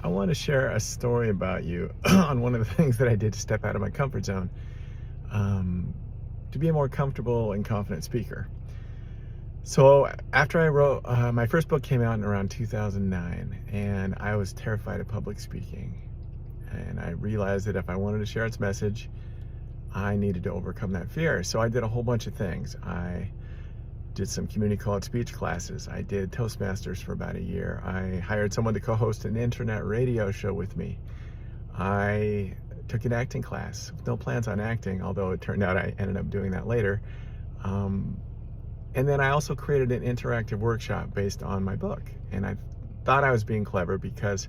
I want to share a story about you on one of the things that I did to step out of my comfort zone, um, to be a more comfortable and confident speaker. So after I wrote, my first book came out in around 2009, and I was terrified of public speaking. And I realized that if I wanted to share its message, I needed to overcome that fear. So I did a whole bunch of things. I did some community college speech classes. I did Toastmasters for about a year. I hired someone to co-host an internet radio show with me. I took an acting class with no plans on acting, although it turned out I ended up doing that later. And then I also created an interactive workshop based on my book. And I thought I was being clever because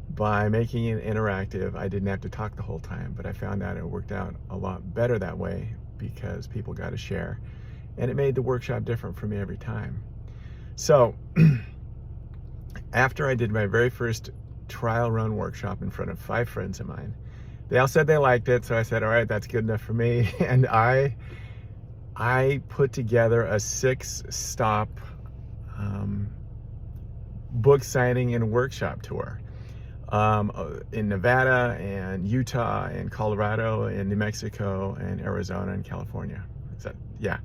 by making it interactive, I didn't have to talk the whole time, but I found out it worked out a lot better that way because people got to share. And it made the workshop different for me every time. So after I did my very first trial run workshop in front of 5 friends of mine, they all said they liked it. So I said, all right, that's good enough for me. And I put together a 6-stop book signing and workshop tour in Nevada and Utah and Colorado and New Mexico and Arizona and California. Yeah.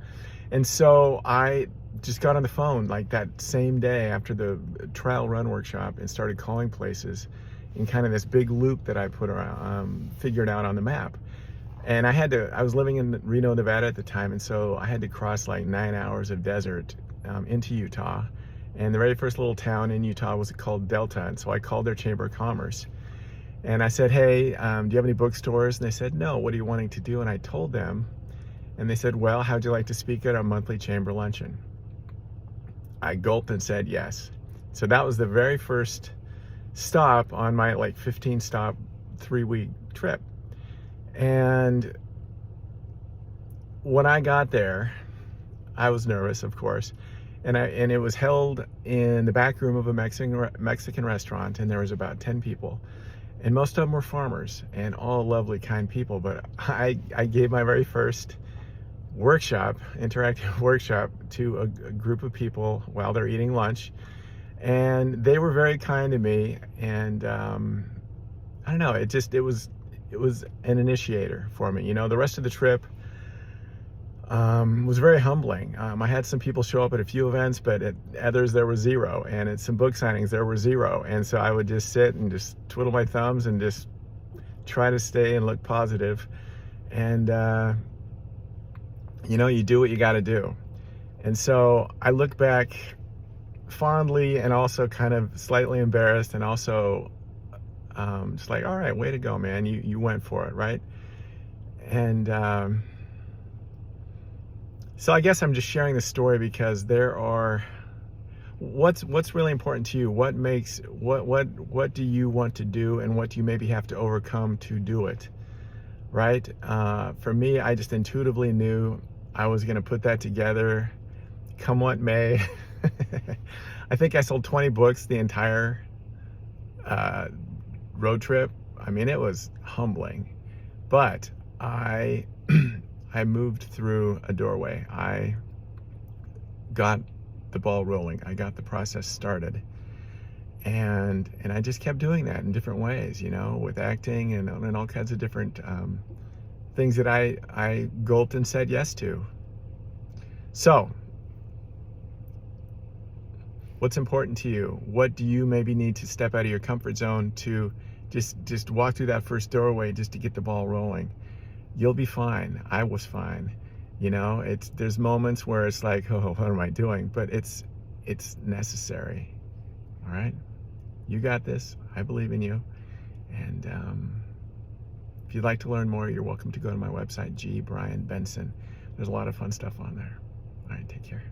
And so I just got on the phone like that same day after the trial run workshop and started calling places in kind of this big loop that I put around, figured out on the map. And I was living in Reno, Nevada at the time, and so I had to cross like 9 hours of desert into Utah. And the very first little town in Utah was called Delta, and so I called their Chamber of Commerce. And I said, hey, do you have any bookstores? And they said, no, what are you wanting to do? And I told them, and they said, well, how'd you like to speak at our monthly chamber luncheon? I gulped and said yes. So that was the very first stop on my like 15-stop 3-week trip. And when I got there, I was nervous, of course, and it was held in the back room of a Mexican restaurant, and there was about 10 people, and most of them were farmers and all lovely, kind people. But I gave my very first workshop, interactive workshop, to a group of people while they're eating lunch, and they were very kind to me. And I don't know, it was an initiator for me. You know, the rest of the trip was very humbling. I had some people show up at a few events, but at others there were 0, and at some book signings there were 0. And so I would just sit and just twiddle my thumbs and just try to stay and look positive. And you know, you do what you got to do. And so I look back fondly and also kind of slightly embarrassed, and also just like, all right, way to go, man. You went for it, right? And so I guess I'm just sharing this story because there are, what's really important to you? What do you want to do, and what do you maybe have to overcome to do it, right? For me, I just intuitively knew I was going to put that together, come what may. I think I sold 20 books the entire road trip. I mean, it was humbling, but I moved through a doorway. I got the ball rolling. I got the process started, and I just kept doing that in different ways, you know, with acting and all kinds of different things that I gulped and said yes to. So what's important to you? What do you maybe need to step out of your comfort zone to just walk through that first doorway just to get the ball rolling? You'll be fine. I was fine. You know, there's moments where it's like, oh, what am I doing? But it's necessary. All right? You got this. I believe in you. And if you'd like to learn more, you're welcome to go to my website, Benson. There's a lot of fun stuff on there. All right, take care.